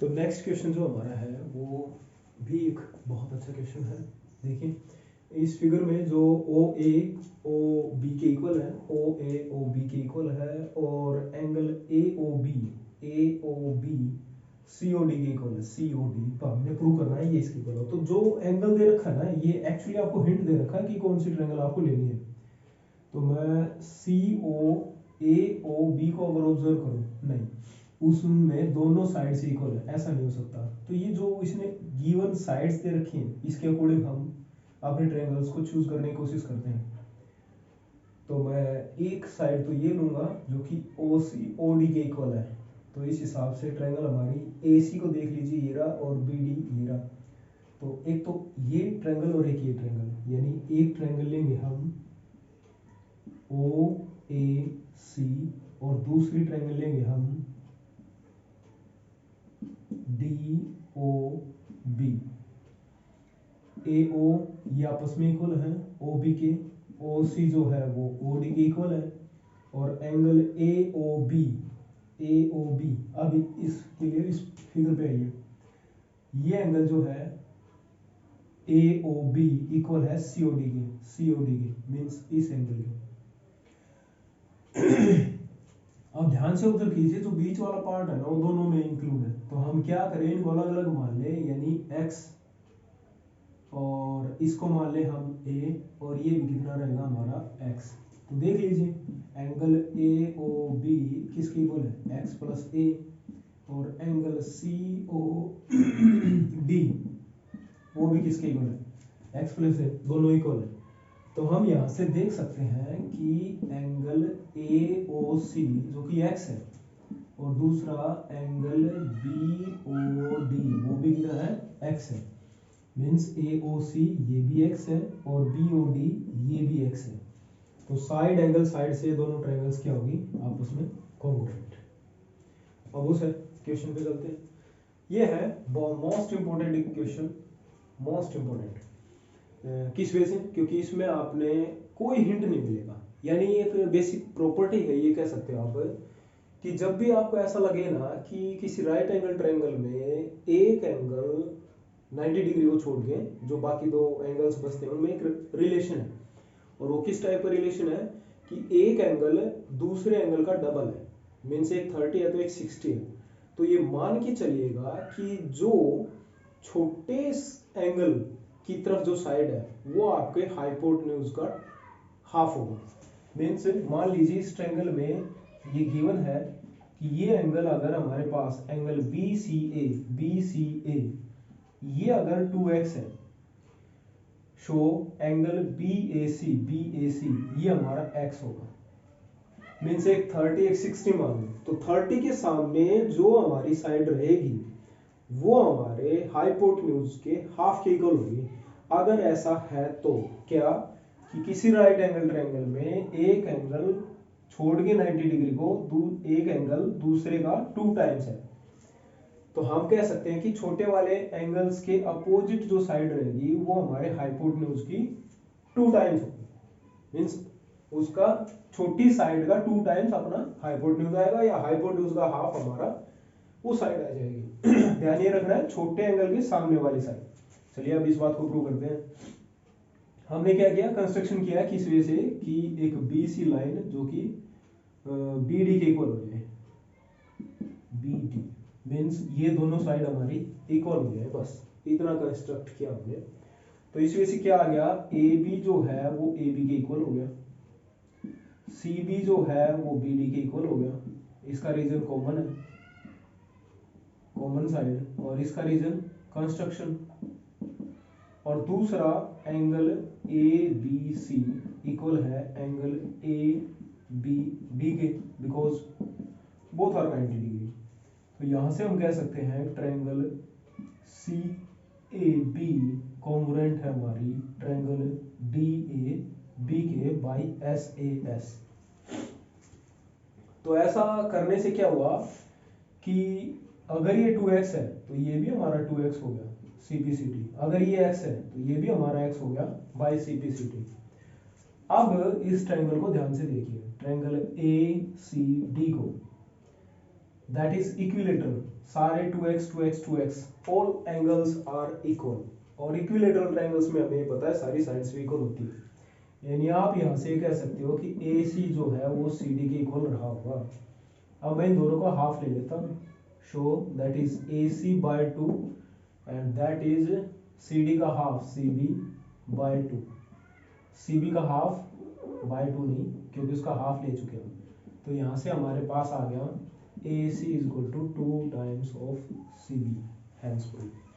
तो next question जो हमारा है वो भी एक बहुत अच्छा क्वेश्चन है। देखिए इस फिगर में जो ओ ए ओ बी के इक्वल है, ओ ए ओ बी के इक्वल है, और angle A O B C O D के इक्वल है, सी ओ डी। तो हमने प्रूव करना है ये इसके इक्वल हो। तो जो एंगल दे रखा है ना, ये एक्चुअली आपको हिंट दे रखा है कि कौन सी ट्रायंगल आपको लेनी है। तो मैं सी ओ ए ओ बी को अगर ऑब्जर्व करूं, नहीं, उसमें दोनों साइड से इक्वल है, ऐसा नहीं हो सकता। तो ये जो इसने गिवन साइड्स दे रखी हैं, इसके अकॉर्डिंग हम अपने ट्रायंगल्स को चूज करने की कोशिश करते हैं। तो मैं एक साइड तो ये लूंगा जो कि ओ सी ओ डी के इक्वल है। तो इस हिसाब से ट्रायंगल हमारी ए सी को देख लीजिए, ये रहा, और बी डी ये रहा। तो एक तो ये ट्रायंगल और एक ये ट्रायंगल, यानी एक ट्रायंगल लेंगे हम ओ ए सी, और दूसरी ट्रायंगल लेंगे हम डी ओ बी। ए ओ ये आपस में इक्वल है ओ बी के, ओ सी जो है वो ओ डी के इक्वल है, और एंगल ए ओ बी, अभी इसके लिए इस फिगर पे आइए, ये एंगल जो है ए ओ बी इक्वल है सी ओ डी के, मीन्स इस एंगल के। अब ध्यान से ऑब्जर्व कीजिए, जो बीच वाला पार्ट है ना वो दोनों में इंक्लूड है। तो हम क्या करें, इनको अलग अलग मान ले, यानी x, और इसको मान ले हम a, और ये भी कितना रहेगा हमारा x। तो देख लीजिए एंगल ए ओ बी किसके इक्वल है, x प्लस ए, और एंगल सी ओ डी वो भी किसके इक्वल है, x प्लस ए, दोनों इक्वल है। तो हम यहाँ से देख सकते हैं कि एंगल ए ओ सी जो कि x है, और दूसरा एंगल बी ओ डी वो भी कितना है, x है। मीन्स ए ओ सी ये भी x है, और बी ओ डी ये भी x है। तो साइड एंगल साइड से दोनों ट्रायंगल्स क्या होगी, आपस में कॉन्ग्रुएंट। अब उस क्वेश्चन पे चलते हैं। ये है most important question, most important. किस वजह से, क्योंकि इसमें आपने कोई हिंट नहीं मिलेगा, यानी एक बेसिक प्रॉपर्टी है ये कह सकते हो आप, कि जब भी आपको ऐसा लगे ना कि किसी राइट एंगल ट्रायंगल में एक एंगल 90 डिग्री को छोड़ के जो बाकी दो एंगल्स बचते हैं उनमें एक रिलेशन है, और वो किस टाइप का रिलेशन है कि एक एंगल दूसरे एंगल का डबल है, मीन्स एक 30 है तो एक 60 है। तो ये मान के चलिएगा कि जो छोटे एंगल की तरफ जो साइड है वो आपके हाइपोटेन्यूज का हाफ होगा। मीन्स मान लीजिए इस ट्रायंगल में ये गिवन है कि ये एंगल अगर हमारे पास एंगल बी सी ए ये अगर 2x है, शो एंगल बी ए सी ये हमारा x होगा। मीन्स एक 30 एक 60 मान लो, तो 30 के सामने जो हमारी साइड रहेगी वो हमारे हाइपोटेन्यूज के हाफ के इक्वल होगी। अगर ऐसा है तो क्या, कि किसी राइट एंगल ट्रायंगल में एक एंगल छोड़ के 90 डिग्री को एक एंगल दूसरे का 2 टाइम्स है, तो हम कह सकते हैं कि छोटे वाले एंगल्स के अपोजिट जो साइड रहेगी वो हमारे हाइपोटेन्यूज की 2 टाइम्स होगी। मींस उसका छोटी साइड का 2 टाइम्स अपना हाइपोटेन्यूज आएगा, या हाइपोटेन्यूज का हाफ हमारा वो साइड आ जाएगी। ध्यान ये रखना है, छोटे एंगल के सामने वाली साइड। चलिए अब इस बात को प्रूव करते हैं। हमने क्या किया, कंस्ट्रक्शन किया किस वजह से, कि एक बी सी लाइन जो कि बी डी के इक्वल हो जाए, बी डी मीन्स ये दोनों साइड हमारी इक्वल हो जाए, बस इतना कंस्ट्रक्ट किया हमने। तो इस वजह से क्या आ गया, ए बी जो है वो ए बी के इक्वल हो गया, सी बी जो है वो बी डी के इक्वल हो गया। इसका रीजन कॉमन है, कॉमन साइड, और इसका रीजन कंस्ट्रक्शन। और दूसरा angle A B C equal है एंगल ए बी डी के, बिकॉज बोथ आर 90 डिग्री। तो यहां से हम कह सकते हैं triangle C A B congruent है हमारी ट्रायंगल डी ए बी के बाई एस ए एस। तो ऐसा करने से क्या हुआ कि अगर ये 2x है तो ये भी हमारा 2x हो गया CPCT, अगर ये x है तो ये भी हमारा x हो गया बाई CPCT। अब इस ट्रायंगल को ध्यान से देखिए, ट्रायंगल ए सी डी को, दैट इज इक्विलेटरल, सारे 2x 2x 2x all angles are equal. और इक्विलेटरल ट्रायंगल्स में हमें पता है सारी साइड्स भी इक्वल होती है, यानी आप यहाँ से कह सकते हो कि ए सी जो है वो सी डी के इक्वल रहा होगा। अब मैं इन दोनों को हाफ ले लेता हूँ, show that is A C by 2 and that is C D का half C B by 2। C B का हाफ बाय 2 नहीं, क्योंकि उसका हाफ ले चुके हैं। तो यहाँ से हमारे पास आ गया A C is equal to 2 times of C B, hence proof.